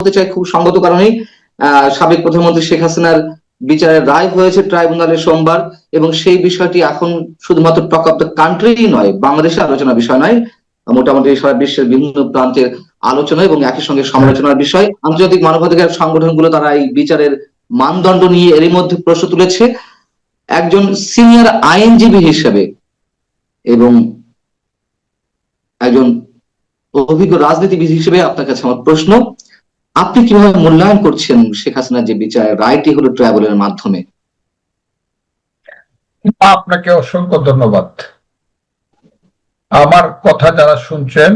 বলতে চাই খুব সঙ্গত কারণেই সাবেক প্রধানমন্ত্রী শেখ হাসিনার বিচারের রায় হয়েছে ট্রাইব্যুনালে সোমবার, এবং সেই বিষয়টি এখন শুধুমাত্র টক অফ দ্য কান্ট্রি নয়, বাংলাদেশের আলোচনার বিষয় নয়, মোটামুটি সারা বিশ্বের বিভিন্ন প্রান্তের আলোচনা এবং একই সঙ্গে সমালোচনার বিষয়। আন্তর্জাতিক মানবাধিকার সংগঠনগুলো তারা এই বিচারের মানদণ্ড নিয়ে এরই মধ্যে প্রশ্ন তুলেছে। একজন সিনিয়র আইনজীবী হিসেবে এবং একজন অভিজ্ঞ রাজনীতিবিদ হিসেবে আপনার কাছে আমার প্রশ্ন, আপনি কিভাবে মূল্যায়ন করছেন শেখ হাসিনার যে বিচারের রায়টি হলো ট্রাইব্যুনালের মাধ্যমে? আপনাকে অসংখ্য ধন্যবাদ। আমার কথা যারা শুনছেন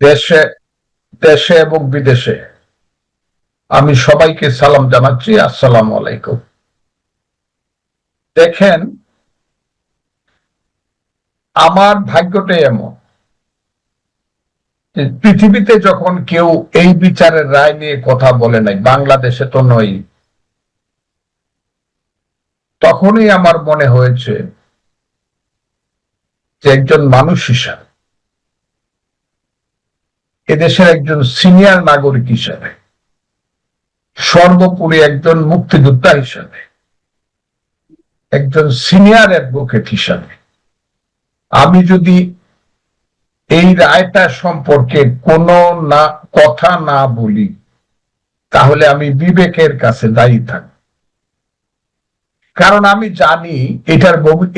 দেশে দেশে এবং বিদেশে, আমি সবাইকে সালাম জানাচ্ছি, আসসালামু আলাইকুম। দেখেন, আমার ভাগ্যটাই এমন, পৃথিবীতে যখন কেউ এই বিচারের রায় নিয়ে কথা বলে নাই, বাংলাদেশে তো নয়, তখনই আমার মনে হয়েছে যে একজন মানুষ হিসাবে, এদেশের একজন সিনিয়র নাগরিক হিসাবে, সর্বোপরি একজন মুক্তিযোদ্ধা হিসাবে, একজন সিনিয়র অ্যাডভোকেট হিসাবে, আমি যদি এই রায়টা সম্পর্কে কোনো কথা না বলি, তাহলে আমি বিবেকের কাছে দায়ী থাকব। কারণ আমি জানি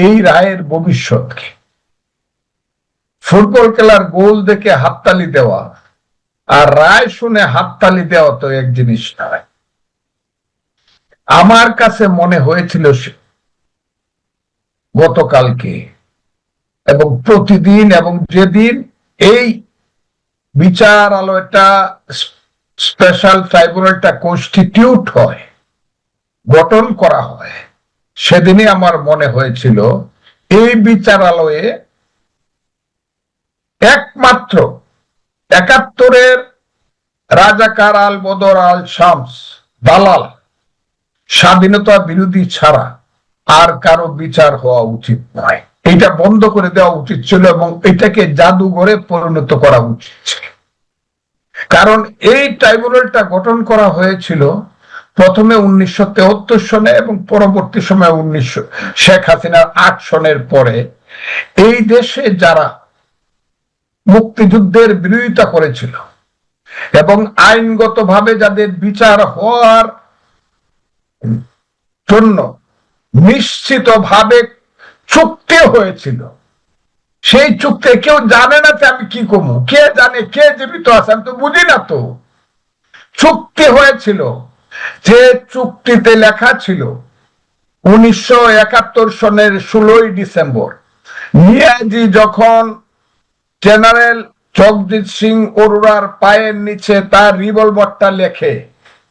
এই রায়ের ভবিষ্যৎ কি। ফুটবল খেলার গোল দেখে হাততালি দেওয়া আর রায় শুনে হাততালি দেওয়া তো এক জিনিস নয়। আমার কাছে মনে হয়েছিল গতকালকে এবং প্রতিদিন, এবং যেদিন এই বিচারালয়টা, স্পেশাল ট্রাইব্যুনালটা কনস্টিটিউট হয়, গঠন করা হয়, সেদিনই আমার মনে হয়েছিল এই বিচারালয়ে একমাত্র ৭১-এর রাজাকার আল বদর আল শামস দালাল, স্বাধীনতা বিরোধী ছাড়া আর কারো বিচার হওয়া উচিত নয়। এটা বন্ধ করে দেওয়া উচিত ছিল এবং এটাকে জাদুঘরে পরিণত করা উচিত ছিল। কারণ এই ট্রাইব্যুনালটা গঠন করা হয়েছিল প্রথমে ১৯৭৩ সনে এবং পরবর্তী সময় শেখ হাসিনার ৮ সনের পরে এই দেশে যারা মুক্তিযুদ্ধের বিরোধিতা করেছিল এবং আইনগতভাবে যাদের বিচার হওয়ার জন্য নিশ্চিতভাবে চুক্তি হয়েছিল, সেই চুক্তি কেউ জানে না যে আমি কি করবো, কে জানে কে জীবিত আছে, আমি তো বুঝি না। তো চুক্তি হয়েছিল, যে চুক্তিতে লেখা ছিল ১৯৭১ সনের ১৬ই ডিসেম্বর নিয়াজি যখন জেনারেল জগজিৎ সিং অরোরার পায়ের নিচে তার রিভলভারটা লেখে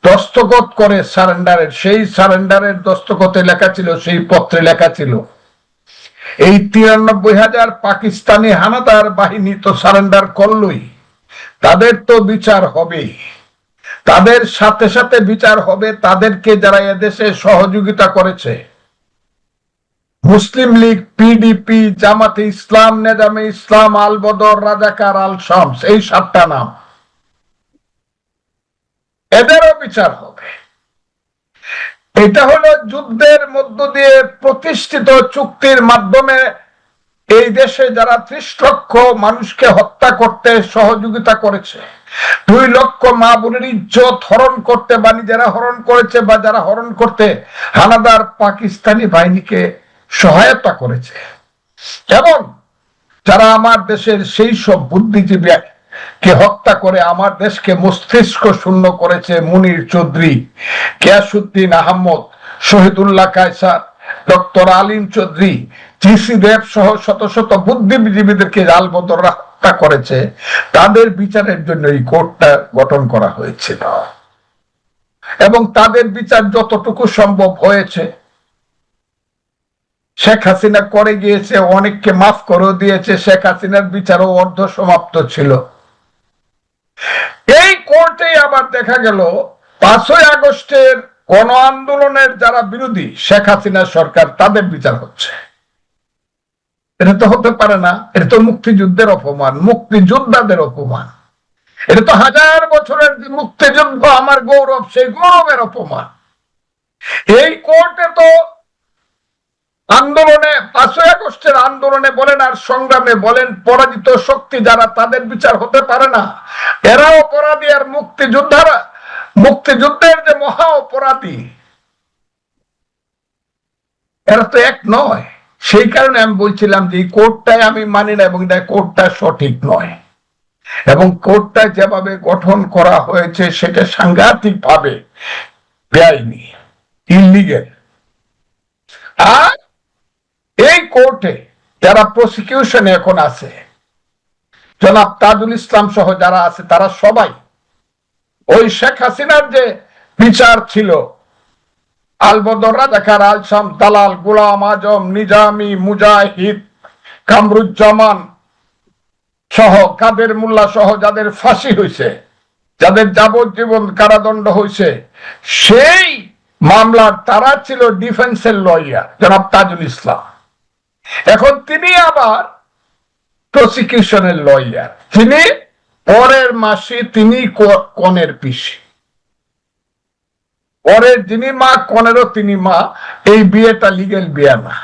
দস্তখত করে সারেন্ডারের, সেই সারেন্ডারের দস্তখতে লেখা ছিল, সেই পত্রে লেখা ছিল এই ৯৩,০০০ পাকিস্তানি হানাদার বাহিনী তো সারেন্ডার করলই, তাদের তো বিচার হবেই, তাদের সাথে সাথে বিচার হবে তাদেরকে যারা এদেশে সহযোগিতা করেছে, মুসলিম লীগ, পিডিপি, জামাতে ইসলাম, নেজামে ইসলাম, আল বদর, রাজাকার, আল শামস, এই ৭টা নাম, এদেরও বিচার হবে। এটা হলো যুদ্ধের মধ্য দিয়ে প্রতিষ্ঠিত চুক্তির মাধ্যমে এই দেশে যারা ৩০ লক্ষ মানুষকে হত্যা করতে সহযোগিতা করেছে, ২ লক্ষ মা বোনের ইজ্জত হরণ করতে বা নিজেরা হরণ করেছে, বা যারা হরণ করতে হানাদার পাকিস্তানি বাহিনীকে সহায়তা করেছে, এবং যারা আমার দেশের সেই সব বুদ্ধিজীবী কে হত্যা করে আমার দেশকে মস্তিষ্ক শূন্য করেছে, মুনির চৌধুরী, গিয়াসউদ্দিন আহমদ, শহীদুল্লাহ কায়সার, ডক্টর আলিম চৌধুরী, জিসি দেব সহ শত শত বুদ্ধিজীবীদেরকে আল বদর হত্যা করেছে, তাদের বিচারের জন্য এই কোর্টটা গঠন করা হয়েছিল। এবং তাদের বিচার যতটুকু সম্ভব হয়েছে, শেখ হাসিনা করে গিয়েছে, অনেককে মাফ করেও দিয়েছে, শেখ হাসিনার বিচারও অর্ধ সমাপ্ত ছিল। এই কোর্টে আবার দেখা গেল ৫ই আগস্টের গণ আন্দোলনের যারা বিরোধী শেখ হাসিনা সরকার, তাদের বিচার হচ্ছে। এটা তো হতে পারে না, এটা তো মুক্তিযুদ্ধের অপমান, মুক্তিযোদ্ধাদের অপমান। এটা তো 1000 বছরের যে মুক্তিযুদ্ধ আমার গৌরব, সেই গৌরবের অপমান। এই কোর্টে তো আন্দোলনে 5ই আগস্টের আন্দোলনে বলেন আর সংগ্রামে বলেন পরাজিত শক্তি যারা, তাদের বিচার হতে পারে না। এরা অপরাধী, আর মুক্তিযোদ্ধারা, মুক্তিযুদ্ধের যে মহা অপরাধী, এরা তো এক নয়। সেই কারণে আমি বলছিলাম যে এই কোর্টটাই আমি মানি না, এবং কোর্টটা সঠিক নয়, এবং কোর্টটা যেভাবে গঠন করা হয়েছে সেটা সাংঘাতিক ভাবে বেআইনি, ইলিগেল। আর এই কোর্টে যারা প্রসিকিউশনে এখন আছে, জনাব তাজুল ইসলাম সহ যারা আছে, তারা সবাই ওই শেখ হাসিনার যে বিচার ছিল, আলবদর রাজাকার, আলসাম দালাল, গোলাম আজম, নিজামী, মুজাহিদ, কামরুজ্জামান সহ, কাদের মোল্লা সহ যাদের ফাঁসি হয়েছে, যাদের যাবজ্জীবন কারাদণ্ড হয়েছে, সেই মামলার তারা ছিল ডিফেন্সের লয়ার জনাব তাজুল ইসলাম। এখন তিনি আবার প্রসিকিউশনের লয়ার। তিনি পরের মাসে তিনি কনের পিসি, পরের যিনি মা, কনেরও তিনি মা। এই বিয়েটা লিগেল বিয়ে না,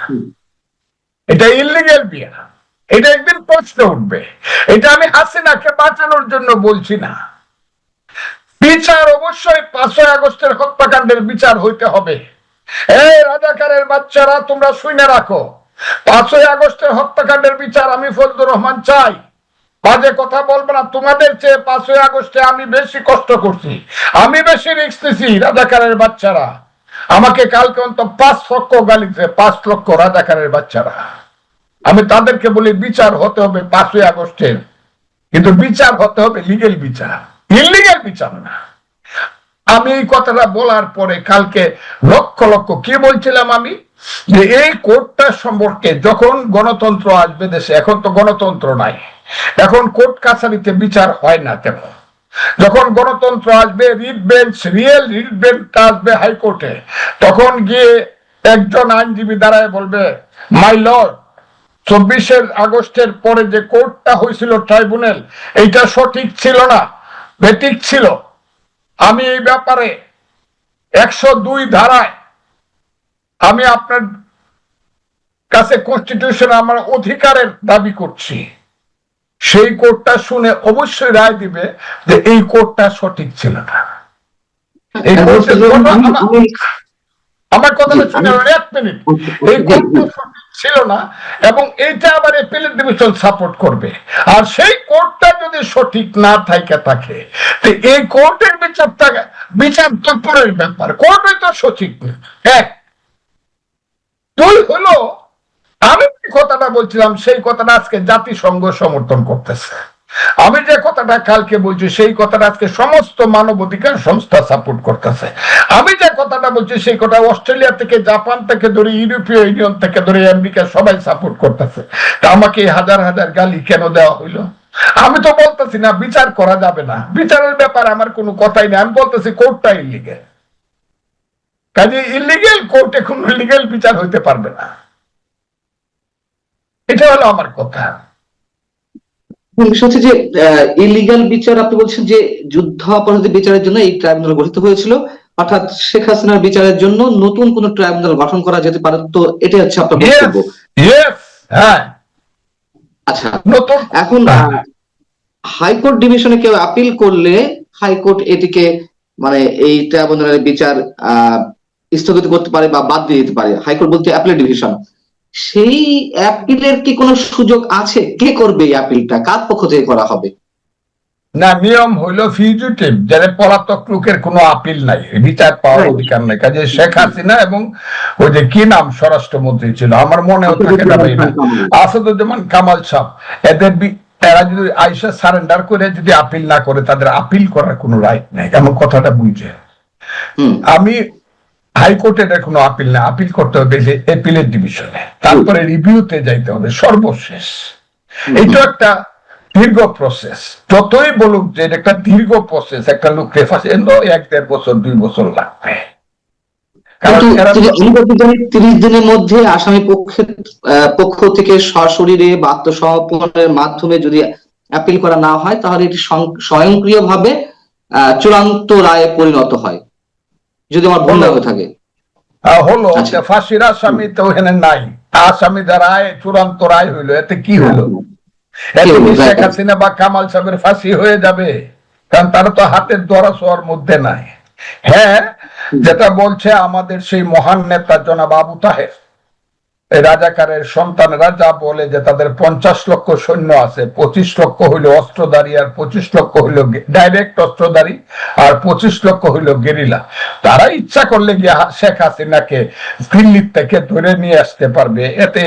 এটা ইলিগেল বিয়ে। এটা একদিন প্রশ্ন উঠবে। এটা আমি হাসিনাকে বাঁচানোর জন্য বলছি না। বিচার অবশ্যই 5ই আগস্টের হত্যাকাণ্ডের বিচার হইতে হবে। এই রাজাকারের বাচ্চারা, তোমরা শুনে রাখো, 5ই আগস্টের হত্যাকাণ্ডের বিচার আমি ফজলুর রহমান চাই। বাজে কথা বলবে না। তোমাদের চেয়ে 5ই আগস্টে আমি বেশি কষ্ট করছি, আমি বেশি রিস্ক নিছি। রাজাকারের বাচ্চারা আমাকে কালকে অন্তত 5 লক্ষ গালি দিতে, 5 লক্ষ রাজাকারের বাচ্চারা। আমি তাদেরকে বলি বিচার হতে হবে 5ই আগস্টের, কিন্তু বিচার হতে হবে লিগেল বিচার, ইলিগেল বিচার না। আমি এই কথাটা বলার পরে কালকে লক্ষ লক্ষ কি বলছিলাম আমি, যে এই কোর্টটা সম্পর্কে যখন গণতন্ত্র আসবে দেশে, এখন তো গণতন্ত্র নাই, এখন কোর্ট কাছারিতে বিচার হয় না তেমন। যখন গণতন্ত্র আসবে, writ bench, real writ bench আসবে হাইকোর্টে, তখন গিয়ে একজন আইনজীবী দাঁড়ায় বলবে, মাই লর্ড, 24 আগস্টের পরে যে কোর্টটা হয়েছিল ট্রাইব্যুনাল, এইটা সঠিক ছিল না, বেঠিক ছিল। আমি এই ব্যাপারে 102 ধারায় আমি আপনার কাছে কনস্টিটিউশন আমার অধিকারের দাবি করছি। সেই কোর্টটা শুনে অবশ্যই রায় দিবে যে এই কোর্টটা সঠিক ছিল না। এই আমার কথাটা শুনে 1 মিনিট, এই কোর্টটা সঠিক ছিল না, এবং এইটা আবার অ্যাপিলেট ডিভিশন সাপোর্ট করবে। আর সেই কোর্টটা যদি সঠিক না থাকে, তো এই কোর্টের বিচার তো পরের ব্যাপার, কোর্টই তো সঠিক না। 1 2 হলো, আমি যে কথাটা বলছিলাম সেই কথাটা আজকে জাতিসংঘ সমর্থন করতেছে। আমি যে কথাটা কালকে বলছি সেই কথাটা আজকে সমস্ত মানবাধিকার সংস্থা সাপোর্ট করতেছে। আমি যে কথাটা বলছি সেই কথা অস্ট্রেলিয়া থেকে, জাপান থেকে ধরে, ইউরোপীয় ইউনিয়ন থেকে ধরে, আমেরিকা সবাই সাপোর্ট করতেছে। তা আমাকে হাজার হাজার গালি কেন দেওয়া হইলো? আমি তো বলতেছি না বিচার করা যাবে না, বিচারের ব্যাপারে আমার কোনো কথাই নেই। আমি বলতেছি কোর্টটা ইলিগেল, কাজে ইলিগেল কোর্টে কোনো লিগেল বিচার হইতে পারবে না। এটা হলো আমার কথা। বিষয় হচ্ছে যে ইলিগাল বিচার, আপনি বলছেন যে যুদ্ধাপরাধী বিচারের জন্য এই ট্রাইব্যুনাল গঠিত হয়েছিল, অর্থাৎ শেখ হাসিনার বিচারের জন্য নতুন কোন ট্রাইব্যুনাল গঠন করা যেতে পারে, তো এটা হচ্ছে আপনার বক্তব্য? হ্যাঁ। আচ্ছা, এখন হাইকোর্ট ডিভিশনে কেউ আপিল করলে হাইকোর্ট এটিকে মানে এই ট্রাইব্যুনালের বিচার স্থগিত করতে পারে বা বাদ দিয়ে দিতে পারে। হাইকোর্ট বলতে অ্যাপিলেট ডিভিশন। সেই অ্যাপিলের কি কোনো সুযোগ আছে? কে করবে এই অ্যাপিলটা? কার পক্ষ থেকে করা হবে? না, নিয়ম হইল ফিউজিটিভ, যারা পলাতক লোকের কোনো আপিল নাই, বিচার পাওয়ার অধিকার নাই। কাজে শেখ হাসিনা এবং ওই যে কি নাম স্বরাষ্ট্রমন্ত্রী ছিল, আমার মনে হচ্ছে আসাদুজ্জামান কামাল সাহেব, এরা যদি আইসা সারেন্ডার করে যদি আপিল না করে, তাদের আপিল করার কোনো রাইট নেই। এমন কথাটা বুঝে আমি হাইকোর্টের কোনো আপিল না, আপিল করতে হবে অ্যাপিলেট ডিভিশনে, তারপরে রিভিউতে যাইতে হবে সর্বশেষ। এইটা একটা দীর্ঘ প্রসেস। যতই বলুক যে এটা একটা দীর্ঘ প্রসেস, একটা লোক রেফারেন্স 1-1.5 বছর 2 বছর লাগবে। 30 দিনের মধ্যে আসামি পক্ষ থেকে সশরীরে বা আত্মসমর্পণের মাধ্যমে যদি অ্যাপিল করা না হয় তাহলে এটি স্বয়ংক্রিয়ভাবে চূড়ান্ত রায়ে পরিণত হয়, যদি আমার ভুল না হয়ে থাকে। হলো আচ্ছা। ফাঁসির আসামি তো এখানে নাই, আসামি যারা চূড়ান্ত রায় হইলো, এতে কি হলো? এতে কি শেখ হাসিনা বা কামাল সাহেবের ফাঁসি হয়ে যাবে? কারণ তারা তো হাতের ধরা ছোঁয়ার মধ্যে নাই। হ্যাঁ, যেটা বলছে আমাদের সেই মহান নেতা জনাব আবু তাহের, এই রাজাকারের সন্তানেরা যা বলে যে তাদের 50 লক্ষ সৈন্য আছে, 25 লক্ষ হইল অস্ত্রধারী, আর 25 লক্ষ হইল ডাইরেক্ট অস্ত্রধারী, আর 25 লক্ষ হইল গেরিলা। তারা ইচ্ছা করলে গিয়ে শেখ হাসিনাকে দিল্লির থেকে ধরে নিয়ে আসতে পারবে, এতে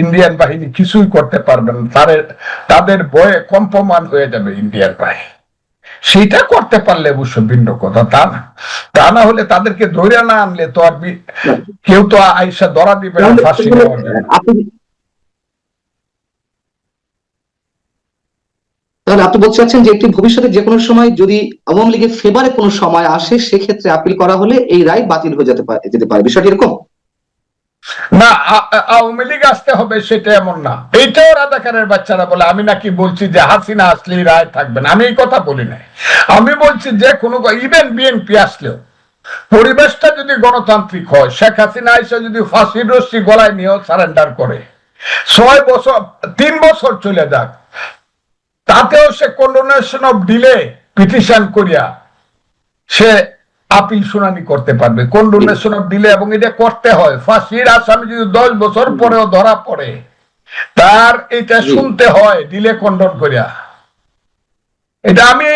ইন্ডিয়ান বাহিনী কিছুই করতে পারবে না। তাদের ভয়ে কম্পমান হয়ে যাবে ইন্ডিয়ান বাহিনী। সেটা করতে পারলে অবশ্য ভিন্ন কথা, তা না হলে তাদেরকে ধরে না আনলে তো আর কেউ তো আইসা ধরা দিবে না ফাঁসি নেওয়ার জন্য। তাহলে আপনি বলতে চাচ্ছেন যে একটি ভবিষ্যতে যে কোনো সময় যদি আওয়ামী লীগের ফেভারে কোনো সময় আসে, সেক্ষেত্রে আপিল করা হলে এই রায় বাতিল হয়ে যেতে পারে, বিষয়টি এরকম না? আওয়ামী লীগ আসতে হবে সেটা এমন না। এইটাও রাজাকারের বাচ্চারা বলে। আমি নাকি বলছি যে হাসিনা আসলেই রায় থাকবে না, আমি এই কথা বলি নাই। আমি বলছি যে কোনো, ইভেন বিএনপি আসলেও পরিবেশটা যদি গণতান্ত্রিক হয়, শেখ হাসিনা এসে যদি ফাঁসির রশ্মি গলায় নিয়েও সারেন্ডার করে, 6 বছর 3 বছর চলে যাক, তাতেও সে কন্ডোনেশন অফ ডিলে পিটিশন করিয়া সে আপিল শুনানি করতে পারবে, কন্ডোনেশন অফ ডিলে। এবং এটা করতে হয়, ফাঁসির আসামি যদি 10 বছর পরেও ধরা পড়ে, তার এটা শুনতে হয় ডিলে কন্ডন করিয়া। এটা আমি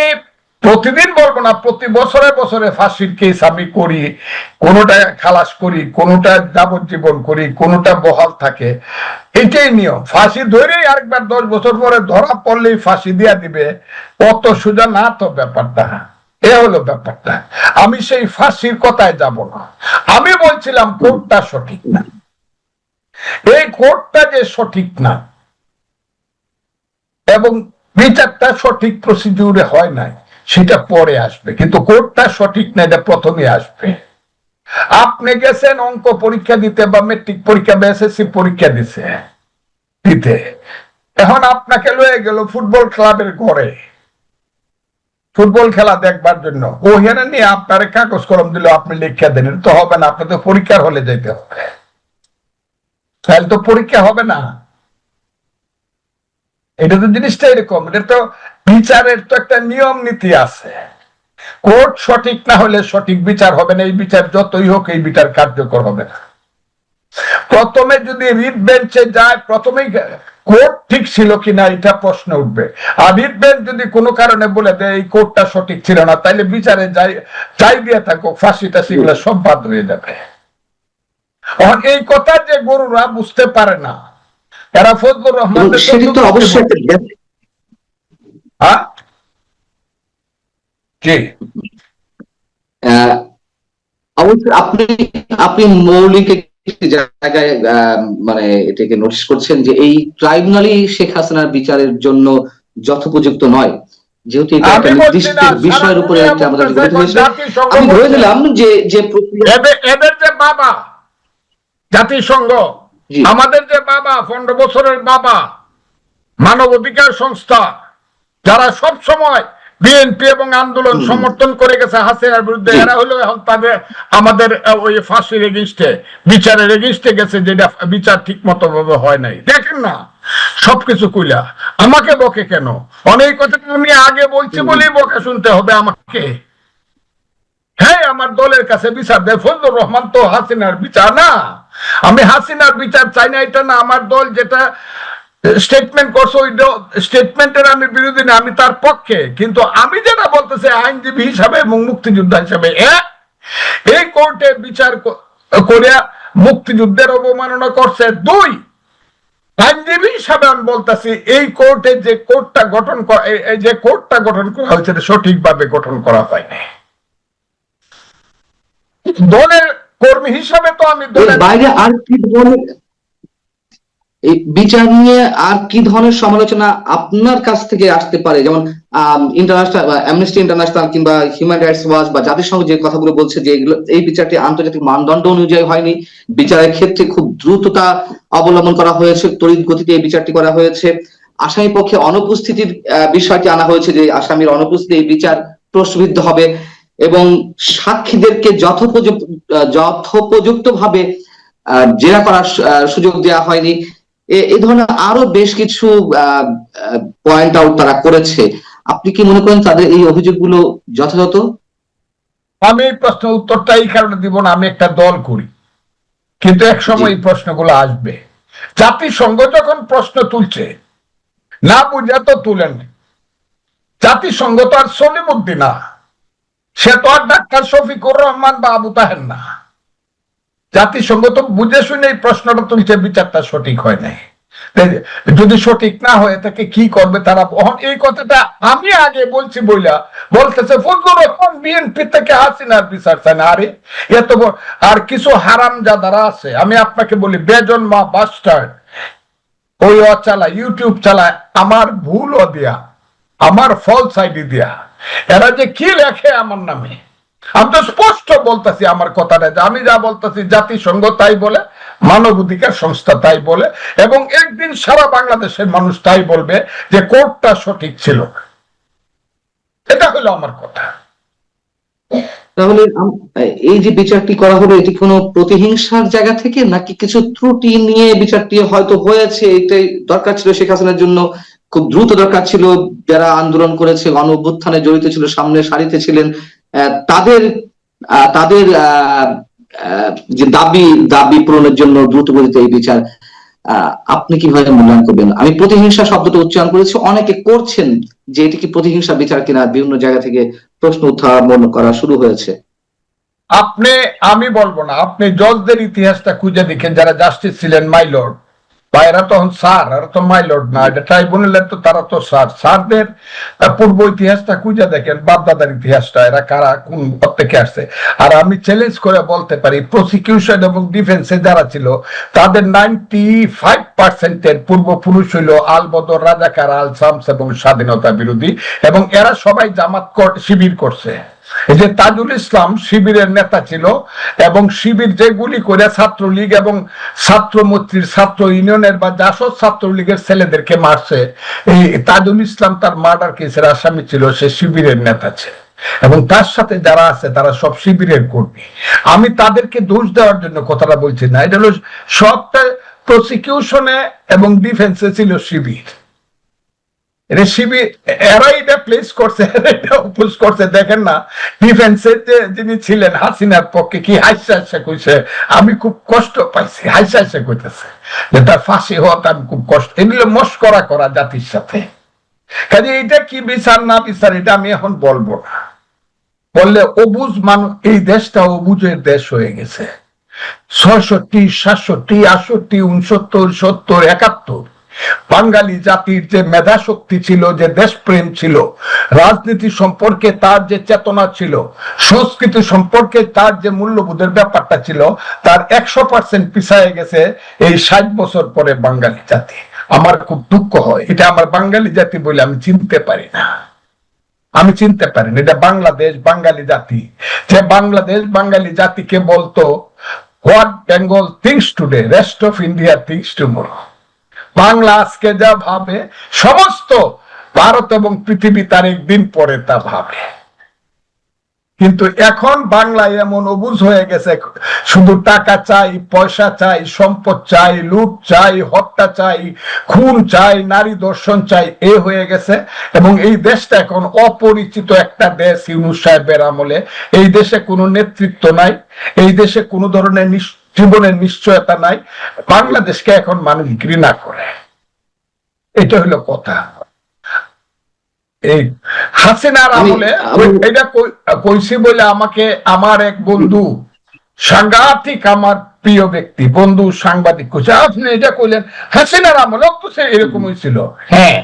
প্রতিদিন বলবো না, প্রতি বছরে বছরে ফাঁসির কেস আমি করি, কোনোটা খালাস করি, কোনোটা যাবজ্জীবন করি, কোনোটা বহাল থাকে। এটাই নিয়ম। ফাঁসি ধরেই আরেকবার 10 বছর পরে ধরা পড়লেই ফাঁসি দিয়া দিবে, অত সোজা না তো ব্যাপারটা। এ হলো ব্যাপারটা। আমি সেই ফাঁসির কথায় যাব না। আমি বলছিলাম কোর্টটা সঠিক না। এই কোর্টটা যে সঠিক না এবং বিচারটা সঠিক প্রসিডিউরে হয় নাই, সেটা পরে আসবে, কিন্তু কোর্টটা সঠিক না, এটা প্রথমে আসবে। আপনি গেছেন অঙ্ক পরীক্ষা দিতে বা মেট্রিক পরীক্ষা বা এসএসসি পরীক্ষা দিতে, এখন আপনাকে লয়ে গেল ফুটবল ক্লাবের ঘরে ফুটবল খেলা দেখবার জন্য, ওখানে নিয়ে আপনার কাগজ কলম দিল, আপনি লিখে দেন, তো হবে না। আপনি তো পরীক্ষার হলে যেতে হবে, তাহলে তো পরীক্ষা হবে না। এটা তো জিনিসটা এরকম। এটা তো বিচারের তো একটা নিয়ম নীতি আছে। কোর্ট সঠিক না হলে সঠিক বিচার হবে না। এই বিচার যতই হোক, এই বিচার কার্যকর হবে না। প্রথমে যদি রিট বেঞ্চে যায়, প্রথমেই কোর্ট ঠিক ছিল কিনা এটা প্রশ্ন উঠবে। আর রিট বেঞ্চ যদি কোনো কারণে বলে দেয় এই কোর্টটা সঠিক ছিল না, তাইলে বিচারে যাই দিয়ে থাকো, ফাঁসিটা সেগুলো সব বাদ হয়ে যাবে। এই কথা যে গরুরা বুঝতে পারে না, এরা ফজলুর রহমান আপনি মৌলিক একটি জায়গায় মানে এটাকে নোটিস করছেন যে এই ট্রাইব্যুনালই শেখ হাসিনার বিচারের জন্য যথোপযুক্ত নয়, যেহেতু এটা একটা নির্দিষ্ট বিষয়ের উপরে আমাদের গঠিত হয়েছে। আমি ধরে নিলাম যে এদের যে বাবা জাতিসংঘ, আমাদের যে বাবা 15 বছরের বাবা মানবাধিকার সংস্থা, যারা সব সময় বিএনপি এবং আন্দোলন সমর্থন করে গেছে হাসিনার বিরুদ্ধে, এরা হলো এখন তাদের আমাদের ওই ফাঁসির এগেইনস্টে বিচারের এগেইনস্টে গেছে, যেটা বিচার ঠিক মতো ভাবে হয় নাই। দেখেন না, সবকিছু কইলা আমাকে বকে কেন? অনেক কথা আমি আগে বলছি বলেই বকে শুনতে হবে আমাকে। হ্যাঁ, আমার দলের কাছে বিচার দেয়। ফজলুর রহমান তো হাসিনার বিচার না, আমি হাসিনার বিচার চাই না, এটা না। আমার দল যেটা স্টেটমেন্ট করছে, ওই স্টেটমেন্টের আমি বিরোধী না, আমি তার পক্ষে। কিন্তু আমি যেটা বলতেছি আইনজীবী হিসাবে এবং মুক্তিযোদ্ধা হিসাবে, এই কোর্টে বিচার করিয়া মুক্তিযুদ্ধের অবমাননা করছে। 2, আইনজীবী হিসাবে আমি বলতেছি এই কোর্টে যে কোর্টটা গঠন করা হয়েছে সঠিকভাবে গঠন করা হয়নি। দলের কর্মী হিসাবে তো আমি দলের বাইরে আর কি ধরনের এই বিচার নিয়ে আর কি ধরনের সমালোচনা আপনার কাছ থেকে আসতে পারে? যেমন ইন্টারন্যাশনাল অ্যামনেস্টি ইন্টারন্যাশনাল কিংবা হিউম্যান রাইটস ওয়াচ বা জাতিসংঘ যে কথাগুলো বলছে যে এগুলো, এই বিচারটি আন্তর্জাতিক মানদণ্ড অনুযায়ী হয়নি, বিচারের ক্ষেত্রে খুব দ্রুততা অবলম্বন করা হয়েছে, তড়িৎ গতিতে এই বিচারটি করা হয়েছে। আসামি পক্ষে অনুপস্থিতির বিষয়টি আনা হয়েছে, যে আসামির অনুপস্থিতি এই বিচার প্রশ্নবিদ্ধ হবে এবং সাক্ষীদেরকে যথোপযুক্ত ভাবে জেরা করার সুযোগ দেওয়া হয়নি। এই ধরনের আরো বেশ কিছু পয়েন্ট আউট তারা করেছে। আপনি কি মনে করেন তাদের এই অভিযোগগুলো যথাযথ? আমি এই প্রশ্নের উত্তরটা এই কারণে দিব না, আমি একটা দল করি, কিন্তু এক সময় এই প্রশ্নগুলো আসবে। জাতিসংঘ যখন প্রশ্ন তুলছে, না বুঝে তো তুলেন। জাতিসংঘ তো আর সলিমুদ্দিন না, সে তো আর ডাক্তার শফিকুর রহমান বা আবু তাহের না। জাতিসংঘ তো বুঝে শুনে এই প্রশ্নটা তুলছে, বিচারটা সঠিক হয় নাই। যদি সঠিক না হয়ে থাকে কি করবে তারা? এই কথাটা আমি আগে বলছি বইলা বলতেছে ফজলুর রহমান বিএনপি থেকে হাসিনার বিচার চায় না। আরে এত আর কিছু হারামজাদারা আছে, আমি আপনাকে বলি, বেজন মা বাস্টার্ড, ওই চালায়, ইউটিউব চালায় আমার ভুলও দিয়া, আমার ফলস আইডি দিয়া, এরা যে কি লেখে আমার নামে। আমি তো স্পষ্ট বলতেছি আমার কথাটা, আমি যা বলতেছি জাতিসংঘ তাই বলে, মানবাধিকার সংস্থা তাই বলে, এবং একদিন সারা বাংলাদেশের মানুষ তাই বলবে যে কোর্টটা সঠিক ছিল। এটা হলো আমার কথা। তাহলে এই যে বিচারটি করা হলো, এটি কোনো প্রতিহিংসার জায়গা থেকে নাকি কিছু ত্রুটি নিয়ে বিচারটি হয়তো হয়েছে? এটাই দরকার ছিল শেখ হাসিনার জন্য, খুব দ্রুত দরকার ছিল। যারা আন্দোলন করেছে, গণ অভ্যুত্থানে জড়িত ছিল, সামনের সারিতে ছিলেন, তাদের তাদের যে দাবি পূরণের জন্য দ্রুত গতিতে এই বিচার। আপনি কিভাবে মূল্যায়ন করবেন? আমি প্রতিহিংসা শব্দটা উচ্চারণ করেছি, অনেকে করছেন যে এটি কি প্রতিহিংসা বিচার কিনা, বিভিন্ন জায়গা থেকে প্রশ্ন উত্থাপন করা শুরু হয়েছে। আমি বলবো না, আপনি জজদের ইতিহাসটা খুঁজে দেখেন, যারা জাস্টিস ছিলেন মাইলর্ড, বা এরা তখন স্যার, এরা তো মাইলর্ড না, এটা ট্রাইব্যুনালের তো, তারা তো স্যার। স্যারদের পূর্ব ইতিহাসটা খুঁজে দেখেন, বাপদাদার ইতিহাসটা, এরা কারা কোন থেকে আসছে। আর আমি চ্যালেঞ্জ করে বলতে পারি, প্রসিকিউশন এবং ডিফেন্সে যারা ছিল তাদের 95% পূর্বপুরুষ হইল আলবদর, রাজাকার, আল শামস এবং স্বাধীনতা বিরোধী, এবং এরা সবাই জামাত শিবির করছে। এই যে তাজুল ইসলাম শিবিরের নেতা ছিল, এবং শিবির যে গুলি করে ছাত্রলীগ এবং ছাত্রমৈত্রীর, ছাত্র ইউনিয়নের বা জাসদ ছাত্রলীগের ছেলেদেরকে মারছে, এই তাজুল ইসলাম তার মার্ডার কেসের আসামি ছিল, সে শিবিরের নেতা ছিল, এবং তার সাথে যারা আছে তারা সব শিবিরের কর্মী। আমি তাদেরকে দোষ দেওয়ার জন্য কথাটা বলছি না, এটা হলো সবটা প্রসিকিউশনে এবং ডিফেন্সে ছিল শিবির। দেখেন না, ডিফেন্সের যিনি ছিলেন হাসিনার পক্ষে কি হাসা কইছে, আমি খুব কষ্ট পাইছি, হাসা কইতেছে যে তার ফাঁসি হওয়াতে আমি খুব কষ্ট। এগুলো মস্করা করা জাতির সাথে। কাজে এটা কি বিচার না বিচার এটা আমি এখন বলবো না, বললে অবুঝ মানুষ, এই দেশটা অবুঝের দেশ হয়ে গেছে। ৬৬, ৬৭, ৬৮, ৬৯, ৭০, ৭১ বাঙালি জাতির যে মেধা শক্তি ছিল, যে দেশপ্রেম ছিল, রাজনীতি সম্পর্কে তার যে চেতনা ছিল, সংস্কৃতি সম্পর্কে তার যে মূল্যবোধের ব্যাপারটা ছিল, তার ১০০% পিছায় গেছে এই ৬০ বছর পরে বাঙালি জাতি। আমার খুব দুঃখ হয়, এটা আমার বাঙালি জাতি বলে আমি চিনতে পারি না, আমি চিনতে পারি না। এটা বাংলাদেশ বাঙালি জাতি, যে বাংলাদেশ বাঙালি জাতিকে বলতো what Bengal things today, rest of India things tomorrow. Bangla আজকে যা ভাবে, সমস্ত ভারত এবং পৃথিবী তার একদিন পরে তা ভাবে। কিন্তু এখন বাংলা এমন অবুঝ হয়ে গেছে, শুধু টাকা চাই, পয়সা চাই, সম্পদ চাই, লুট চাই, হত্যা চাই, খুন চাই, নারী দর্শন চাই, এ হয়ে গেছে। এবং এই দেশটা এখন অপরিচিত একটা দেশ। ইউনূস সাহেবের আমলে এই দেশে কোনো নেতৃত্ব নাই, এই দেশে কোনো ধরনের জীবনের নিশ্চয়তা নাই। বাংলাদেশকে এখন মানুষ ঘৃণা করে, এটা হলো কথা। এই হাসিনার আমলে এটা কইছি বলে আমাকে আমার এক বন্ধু, সাংঘাতিক আমার প্রিয় ব্যক্তি, বন্ধু সাংবাদিক কইছে, আপনি এটা কইলেন হাসিনার আমলে তো এরকম হয়েছিল। হ্যাঁ,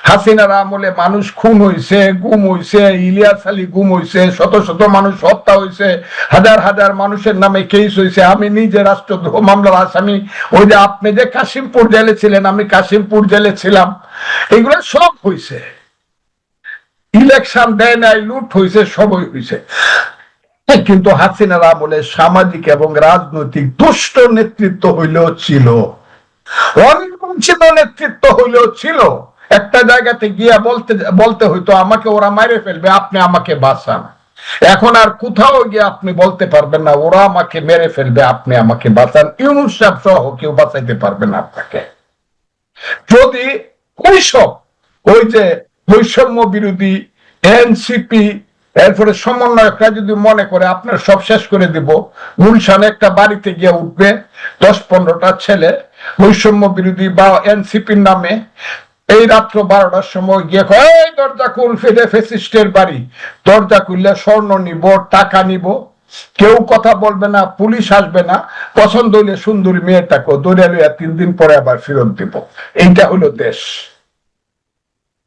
হাসিনার আমলে মানুষ খুন হয়েছে, গুম হয়েছে, ইলিয়াস আলী গুম হয়েছে, শত শত মানুষ হত্যা হয়েছে, হাজার হাজার মানুষের নামে কেস হয়েছে। আমি নিজে রাষ্ট্রদ্রোহ মামলার আসামি। ওই যে আপনি যে কাশিমপুর জেলে ছিলেন, আমি কাশিমপুর জেলে ছিলাম। এগুলো সব হয়েছে, ইলেকশন দেয় নাই, লুট হয়েছে, সবই হয়েছে। কিন্তু হাসিনার আমলে সামাজিক এবং রাজনৈতিক দুষ্ট নেতৃত্ব হইলেও ছিল, অনির্বাচিত নেতৃত্ব হইলেও ছিল। একটা জায়গাতে গিয়া বলতে হইতো আমাকে ওরা মাইরে ফেলবে, আপনি আমাকে বাঁচান। এখন আর কোথাও গিয়ে আপনি বলতে পারবেন না ওরা আমাকে মেরে ফেলবে, আপনি আমাকে বাঁচান। ইউনূস সাহেব সহ কেউ বাঁচাইতে পারবে না আপনাকে। যদি ওই যে বৈষম্য বিরোধী এনসিপি এরপরে সমন্বয়করা যদি মনে করে আপনার সব শেষ করে দিব, গুলশানে একটা বাড়িতে গিয়ে উঠবে 10-15টা ছেলে বৈষম্য বিরোধী বা এনসিপির নামে, এই রাত্র 12টার সময় গিয়ে এই দরজা খুল, ফেলে ফেসিস্টের বাড়ি, দরজা খুললে স্বর্ণ নিব, টাকা নিব, কেউ কথা বলবে না, পুলিশ আসবে না, পছন্দ হইলে সুন্দরী মেয়েটাকে দৌড়ে লইয়া 3 দিন পরে আবার ফেরত দিব। এইটা হলো দেশ,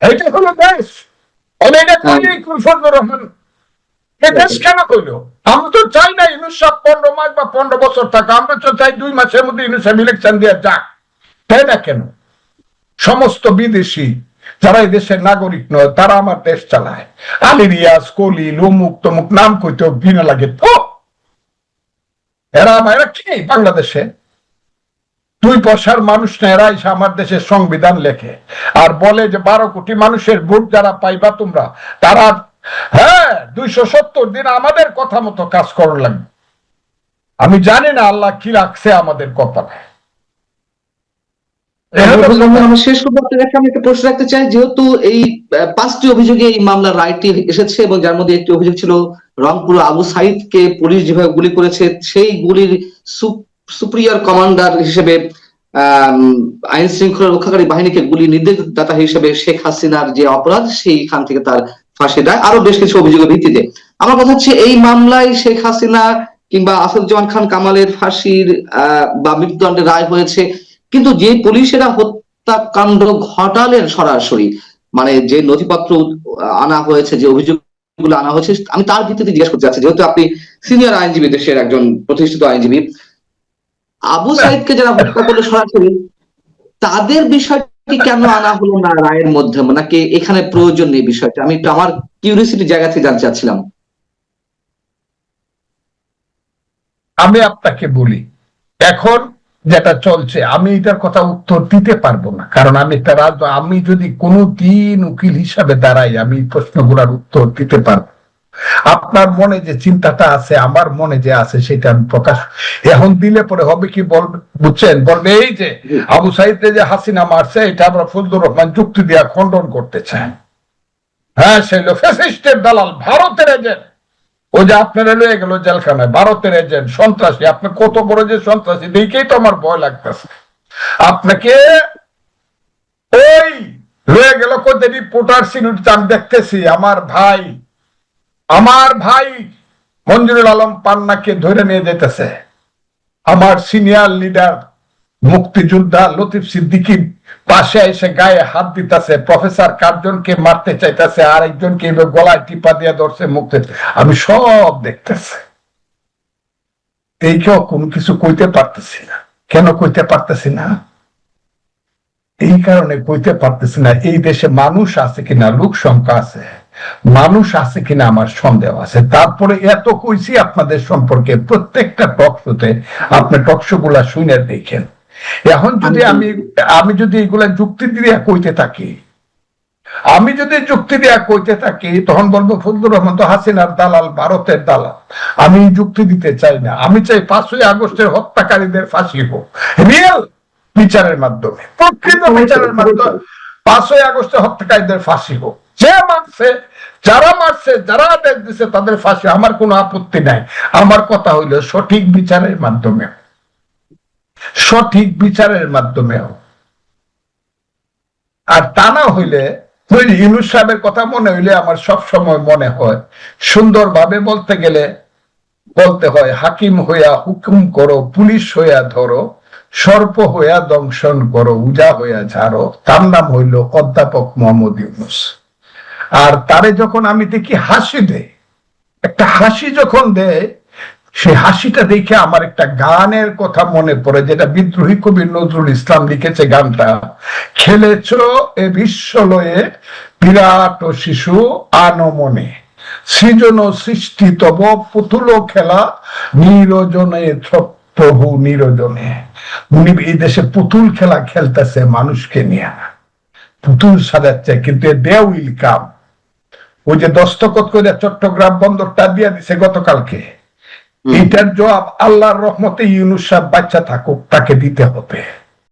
এইটা হলো দেশ। ফজলুর রহমান দেশ কেন কইলো? আমরা তো চাই না ইউনূস 15 মাস বা 15 বছর থাকা, আমরা তো চাই 2 মাসের মধ্যে ইউনূস ইলেকশন দিয়ে যাক, তাই না? কেন সমস্ত বিদেশি যারা এই দেশের নাগরিক নয় তারা আমার দেশ চালায়? আলী রিয়াজ, কলিল, অমুক তমুক নাম কইতে ঘৃণা লাগে তো। এরা কি বাংলাদেশে 2 পয়সার মানুষ না, এরা এসে আমার দেশের সংবিধান লেখে আর বলে যে 12 কোটি মানুষের ভোট যারা পাইবা তোমরা, তারা 270 দিন আমাদের কথা মতো কাজ করার লাগবে। আমি জানি না আল্লাহ কি রাখছে আমাদের কপালে। আমার শেষ করবো, আপনার কাছে আমি একটা প্রশ্ন রাখতে চাই। যেহেতু এই 5টি অভিযোগে এই মামলার রায়টি এসেছে এবং যার মধ্যে একটি অভিযোগ ছিল রংপুর আবু সাইদকে পুলিশ যেভাবে গুলি করেছে, সেই গুলির সুপ্রিয়র কমান্ডার হিসেবে আইন শৃঙ্খলা রক্ষাকারী বাহিনীকে গুলি নির্দেশদাতা হিসেবে শেখ হাসিনার যে অপরাধ, সেইখান থেকে তার ফাঁসি দেয়, আরো বেশ কিছু অভিযোগের ভিত্তিতে। আমার কথা হচ্ছে, এই মামলায় শেখ হাসিনা কিংবা আসাদুজ্জামান খান কামালের ফাঁসির বা মৃত্যুদণ্ডের রায় হয়েছে, কিন্তু যে পুলিশেরা হত্যাকাণ্ড ঘটালেন সরাসরি, মানে যে নথিপত্র আনা হয়েছে, যে অভিযোগগুলো আনা হয়েছে, আমি তার ভিত্তিতে জিজ্ঞেস করতে চাচ্ছি, যেহেতু আপনি সিনিয়র আইনজীবী, দেশের একজন প্রতিষ্ঠিত আইনজীবী, আবু সাইদকে যারা হত্যা করলো সরাসরি, তাদের বিষয়টি কেন আনা হলো না রায়ের মধ্যে? নাকি এখানে প্রয়োজন নেই বিষয়টা? আমি একটু আমার কিউরিওসিটি জায়গা থেকে জানতে চাচ্ছিলাম। আমি আপনাকে বলি, এখন যেটা চলছে, আমি এটার কথা উত্তর দিতে পারবো না, কারণ আমি একটা আমি যদি কোনোদিন উকিল হিসাবে দাঁড়াই, আমি প্রশ্নগুলোর উত্তর দিতে পারবো। আপনার মনে যে চিন্তাটা আছে, আমার মনে যে আছে, সেটা আমি প্রকাশ এখন দিলে পরে হবে কি বলবে, বুঝছেন? বলবে এই যে আবু সাইদে যে হাসিনা মারছে, এটা আমরা ফজলুর রহমান যুক্তি দিয়া খণ্ডন করতে চাই। হ্যাঁ, সেই ফ্যাসিস্টের দালাল, ভারতের এজেন্ট, ও যে আপনারা লয়ে গেল জেলখানায়, ভারতের এজেন্ট, সন্ত্রাসী। আপনি কত বড় যে সন্ত্রাসী, দেখেই তো আমার ভয় লাগতেছে। আপনাকে ওই লয়ে গেল কোথায় রিপোর্টার সিনিয়র আমি দেখতেছি, আমার ভাই মঞ্জুরুল আলম পান্নাকে ধরে নিয়ে যেতেছে। আমার সিনিয়র লিডার মুক্তিযোদ্ধা লতিফ সিদ্দিকী পাশে এসে গায়ে হাত দিতেছে, প্রফেসর কার্জনকে মারতে চাইতেছে, আর একজনকে গলায় টিপা দিয়ে ধরছে মুক্তি। আমি সব দেখতেছি, এই কেউ কোনো কিছু কইতে পারতেছি না। কেন কইতে পারতেছি না? এই কারণে কইতে পারতেছি না, এই দেশে মানুষ আছে কিনা, লোক সংখ্যা আছে, মানুষ আছে কিনা আমার সন্দেহ আছে। তারপরে এত কইছি আপনাদের সম্পর্কে, প্রত্যেকটা টক শোতে, আপনি টক শো গুলা শুনে দেখেন। এখন যদি আমি যদি এগুলা যুক্তি দিয়ে কইতে থাকি, তখন বলবো ফজলুর রহমান তো হাসিনার দালাল, ভারতের দালাল। আমি যুক্তি দিতে চাই না। আমি চাই 5ই আগস্টের হত্যাকারীদের ফাঁসি হোক, রিয়েল বিচারের মাধ্যমে, প্রকৃত বিচারের মাধ্যমে 5ই আগস্টের হত্যাকারীদের ফাঁসি হোক। যে মারছে, যারা আদেশ দিচ্ছে তাদের ফাঁসি, আমার কোনো আপত্তি নাই। আমার কথা হইল সঠিক বিচারের মাধ্যমে, আর তা না হইলে, ইউনূস সাহেবের কথা মনে হইলে আমার সব সময় মনে হয়, সুন্দরভাবে বলতে হয়, হাকিম হইয়া হুকুম করো, পুলিশ হইয়া ধরো, সর্প হইয়া দংশন করো, উজা হইয়া ঝাড়ো। তার নাম হইল অধ্যাপক মোহাম্মদ ইউনূস। আর তারে যখন আমি দেখি হাসি দেয়, একটা হাসি যখন দেয়, সেই হাসিটা দেখে আমার একটা গানের কথা মনে পড়ে, যেটা বিদ্রোহী কবি নজরুল ইসলাম লিখেছে। গানটা, খেলেছ এ বিশ্বলয়ে বিরাট শিশু আনমনে, সৃজন সৃষ্টি তব পুতুল খেলা নিরজনে, প্রভু নিরজনে। উনি এই দেশে পুতুল খেলা খেলতেছে মানুষকে নিয়ে, পুতুল সাজাচ্ছে, কিন্তু দে উইল কাম। ওই যে দস্তখত করে চট্টগ্রাম বন্দরটা দিয়ে দিছে গতকালকে, এটার জবাব আল্লাহর রহমতে ইউনূস সাহেব বাচ্চা থাকুক তাকে দিতে হবে।